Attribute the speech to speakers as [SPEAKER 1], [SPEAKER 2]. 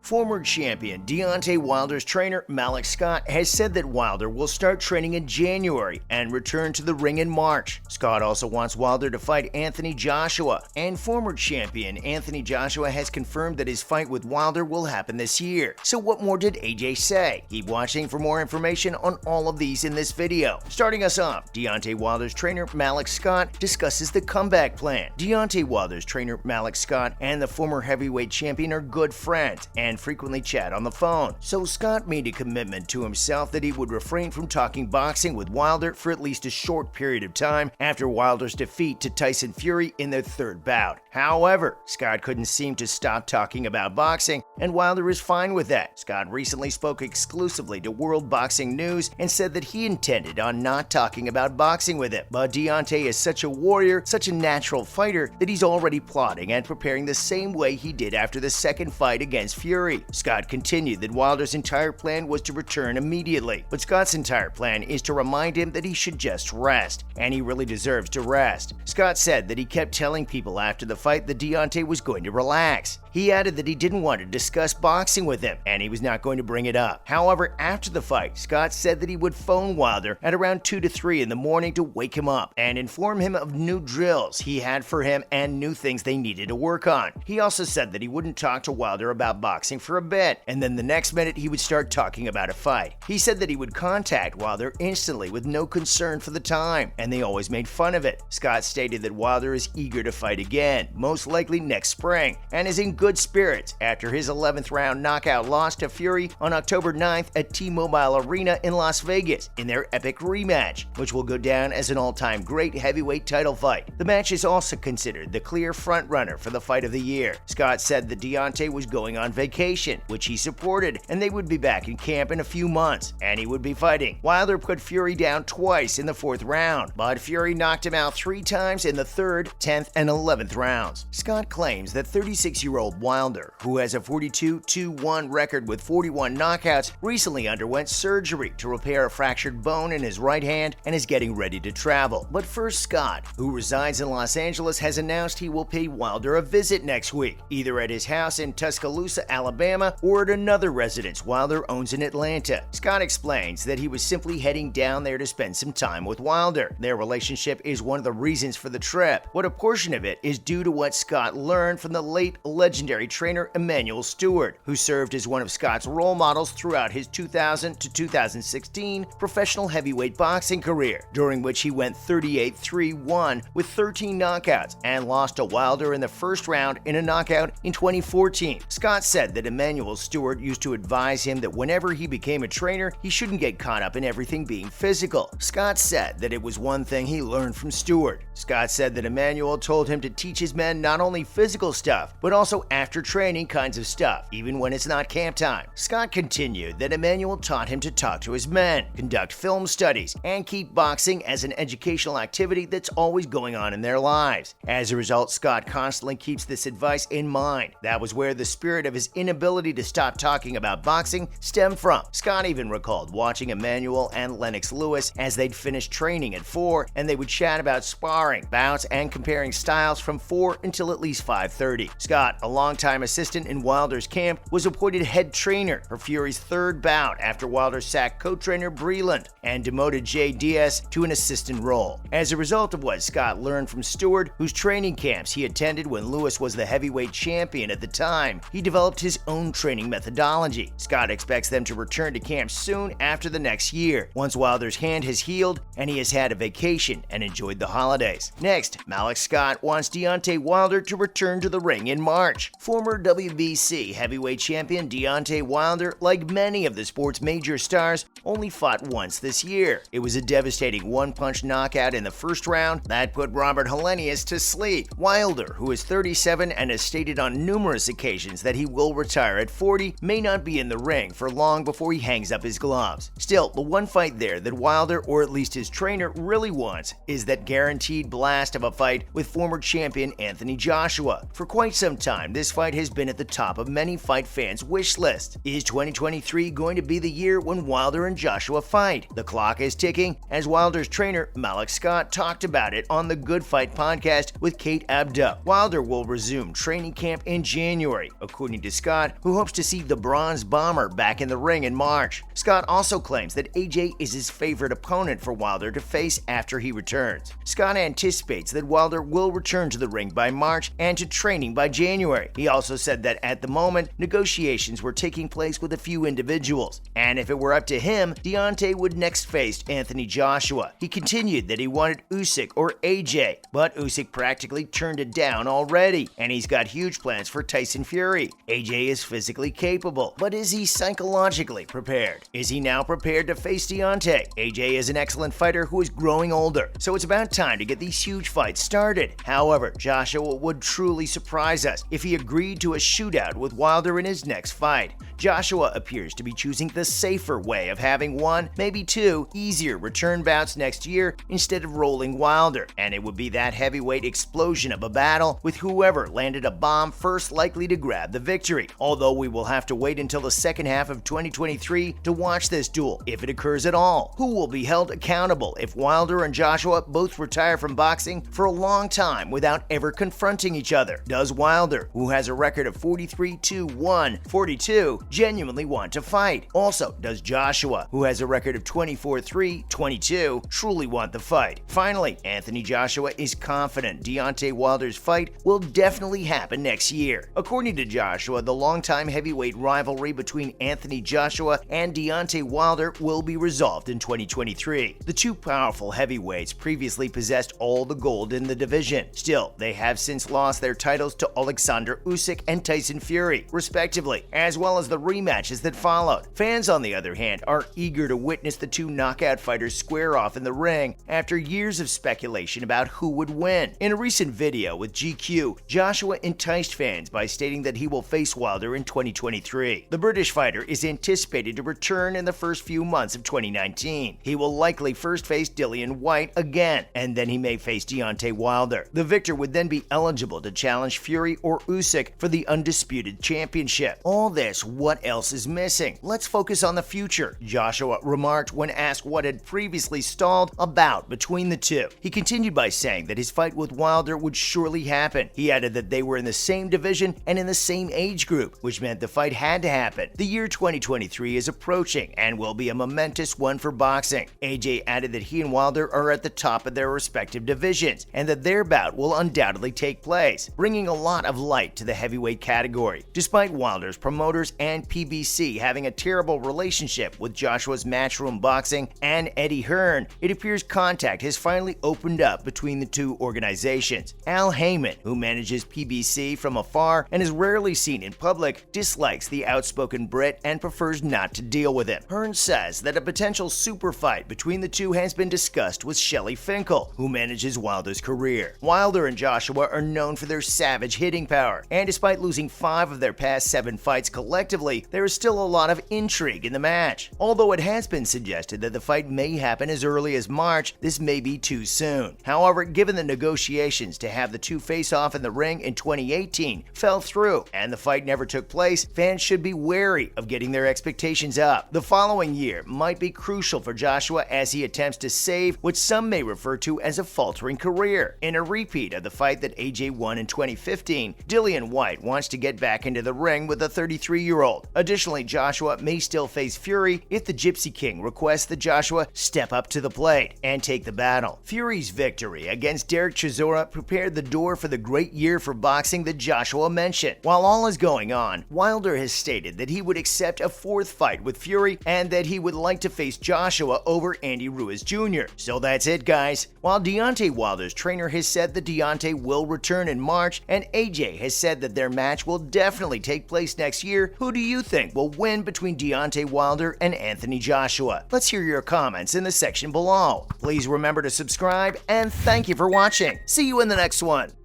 [SPEAKER 1] Former champion Deontay Wilder's trainer Malik has said that Wilder will start training in January and return to the ring in March. Scott also wants Wilder to fight Anthony Joshua, and former champion Anthony Joshua has confirmed that his fight with Wilder will happen this year. So what more did AJ say? Keep watching for more information on all of these in this video. Starting us off, Deontay Wilder's trainer Malik discusses the comeback plan. Deontay Wilder's trainer Malik and the former heavyweight champion are good friends and frequently chat on the phone. So Scott made a commitment to himself that he would refrain from talking boxing with Wilder for at least a short period of time after Wilder's defeat to Tyson Fury in their third bout. However, Scott couldn't seem to stop talking about boxing, and Wilder is fine with that. Scott recently spoke exclusively to World Boxing News and said that he intended on not talking about boxing with him, but Deontay is such a warrior, such a natural fighter, that he's already plotting and preparing the same way he did after the second fight against Fury. Scott continued that Wilder's entire plan was to return immediately, but Scott's entire plan is to remind him that he should just rest, and he really deserves to rest. Scott said that he kept telling people after the fight that Deontay was going to relax. He added that he didn't want to discuss boxing with him, and he was not going to bring it up. However, after the fight, Scott said that he would phone Wilder at around 2 to 3 in the morning to wake him up and inform him of new drills he had for him and new things they needed to work on. He also said that he wouldn't talk to Wilder about boxing for a bit, and then the next minute he would start talking about a fight. He said that he would contact Wilder instantly with no concern for the time, and they always made fun of it. Scott stated that Wilder is eager to fight again, most likely next spring, and is in good spirits after his 11th round knockout loss to Fury on October 9th at T-Mobile Arena in Las Vegas in their epic rematch, which will go down as an all-time great heavyweight title fight. The match is also considered the clear frontrunner for the fight of the year. Scott said that Deontay was going on vacation, which he supported, and they would be back in camp in a few months, and he would be fighting. Wilder put Fury down twice in the 4th round, but Fury knocked him out 3 times in the 3rd, 10th, and 11th rounds. Scott claims that 36-year-old Wilder, who has a 42-2-1 record with 41 knockouts, recently underwent surgery to repair a fractured bone in his right hand and is getting ready to travel. But first, Scott, who resides in Los Angeles, has announced he will pay Wilder a visit next week, either at his house in Tuscaloosa, Alabama, or at another residence Wilder owns in Atlanta. Scott explains that he was simply heading down there to spend some time with Wilder. Their relationship is one of the reasons for the trip, but a portion of it is due to what Scott learned from the late legendary trainer Emanuel Steward, who served as one of Scott's role models throughout his 2000 to 2016 professional heavyweight boxing career, during which he went 38-3-1 with 13 knockouts and lost to Wilder in the first round in a knockout in 2014. Scott said that Emanuel Steward used to advise him that whenever he became a trainer, he shouldn't get caught up in everything being physical. Scott said that it was one thing he learned from Steward. Scott said that Emanuel told him to teach his men not only physical stuff, but also after training kinds of stuff, even when it's not camp time. Scott continued that Emanuel taught him to talk to his men, conduct film studies, and keep boxing as an educational activity that's always going on in their lives. As a result, Scott constantly keeps this advice in mind. That was where the spirit of his inability to stop talking about boxing stemmed from. Scott even recalled watching Emanuel and Lennox Lewis as they'd finish training at 4, and they would chat about sparring, bouts, and comparing styles from 4 until at least 5:30. Scott, a longtime assistant in Wilder's camp, was appointed head trainer for Fury's 3rd bout after Wilder sacked co-trainer Breland and demoted Jay Diaz to an assistant role. As a result of what Scott learned from Steward, whose training camps he attended when Lewis was the heavyweight champion at the time, he developed his own training methodology. Scott expects them to return to camp soon after the next year, once Wilder's hand has healed and he has had a vacation and enjoyed the holidays. Next, Malik wants Deontay Wilder to return to the ring in March. Former WBC heavyweight champion Deontay Wilder, like many of the sport's major stars, only fought once this year. It was a devastating one-punch knockout in the first round that put Robert Helenius to sleep. Wilder, who is 37 and has stated on numerous occasions that he will retire at 40, may not be in the ring for long before he hangs up his gloves. Still, the one fight there that Wilder, or at least his trainer, really wants is that guaranteed blast of a fight with former champion Anthony Joshua. For quite some time, this fight has been at the top of many fight fans' wish lists. Is 2023 going to be the year when Wilder and Joshua fight? The clock is ticking, as Wilder's trainer Malik Scott talked about it on the Good Fight podcast with Kate Abdo. Wilder will resume training camp in January, according to Scott, who hopes to see the Bronze Bomber back in the ring in March. Scott also claims that AJ is his favorite opponent for Wilder to face after he returns. Scott anticipates that Wilder will return to the ring by March and to training by January. He also said that at the moment, negotiations were taking place with a few individuals, and if it were up to him, Deontay would next face Anthony Joshua. He continued that he wanted Usyk or AJ, but Usyk practically turned it down already, and he's got huge plans for Tyson Fury. AJ is physically capable, but is he psychologically prepared? Is he now prepared to face Deontay? AJ is an excellent fighter who is growing older, so it's about time to get these huge fights started. However, Joshua would truly surprise us if he agreed to a shootout with Wilder in his next fight. Joshua appears to be choosing the safer way of having one, maybe two, easier return bouts next year instead of rolling Wilder, and it would be that heavyweight explosion of a battle with whoever landed a bomb first likely to grab the victory. Although we will have to wait until the second half of 2023 to watch this duel, if it occurs at all. Who will be held accountable if Wilder and Joshua both retire from boxing for a long time without ever confronting each other? Does Wilder, who has a record of 43-1-42, genuinely want to fight? Also, does Joshua, who has a record of 24-3-22, truly want the fight? Finally, Anthony Joshua is confident Deontay Wilder's fight will definitely happen next year. According to Joshua, the longtime heavyweight rivalry between Anthony Joshua and Deontay Wilder will be resolved in 2023. The two powerful heavyweights previously possessed all the gold in the division. Still, they have since lost their titles to Alexander Usyk and Tyson Fury, respectively, as well as the rematches that followed. Fans, on the other hand, are eager to witness the two knockout fighters square off in the ring after years of speculation about who would win. In a recent video with GQ, Joshua enticed fans by stating that he will face Wilder in 2023. The British fighter is anticipated to return in the first few months of 2019. He will likely first face Dillian Whyte again, and then he may face Deontay Wilder. The victor would then be eligible to challenge Fury or Usyk for the undisputed championship. All this, what else is missing? Let's focus on the future, Joshua remarked when asked what had previously stalled a bout between the two. He continued by saying that his fight with Wilder would surely happen. He added that they were in the same division and in the same age group, which meant the fight had to happen. The year 2023 is approaching and will be a momentous one for boxing. AJ added that he and Wilder are at the top of their respective divisions and that their bout will undoubtedly take place, bringing a lot of light to the heavyweight category. Despite Wilder's promoters and PBC having a terrible relationship with Joshua's Matchroom Boxing and Eddie Hearn, it appears contact has finally opened up between the two organizations. Al Heyman, who manages PBC from afar and is rarely seen in public, dislikes the outspoken Brit and prefers not to deal with him. Hearn says that a potential super fight between the two has been discussed with Shelley Finkel, who manages Wilder's career. Wilder and Joshua are known for their savage hitting power, and despite losing 5 of their past 7 fights collectively, there is still a lot of intrigue in the match. Although it has been suggested that the fight may happen as early as March, this may be too soon. However, given the negotiations to have the two face off in the ring in 2018 fell through and the fight never took place, fans should be wary of getting their expectations up. The following year might be crucial for Joshua as he attempts to save what some may refer to as a faltering career. In a repeat of the fight that AJ won in 2015, Dillian Whyte wants to get back into the ring with the 33-year-old. Additionally, Joshua may still face Fury if the Gypsy King requests that Joshua step up to the plate and take the battle. Fury's victory against Derek Chisora prepared the door for the great year for boxing that Joshua mentioned. While all is going on, Wilder has stated that he would accept a 4th fight with Fury and that he would like to face Joshua over Andy Ruiz Jr. So that's it, guys. While Deontay Wilder's trainer has said that Deontay will return in March and AJ has said that their match will definitely take place next year, who do you think will win between Deontay Wilder and Anthony Joshua? Let's hear your comments in the section below. Please remember to subscribe and thank you for watching. See you in the next one.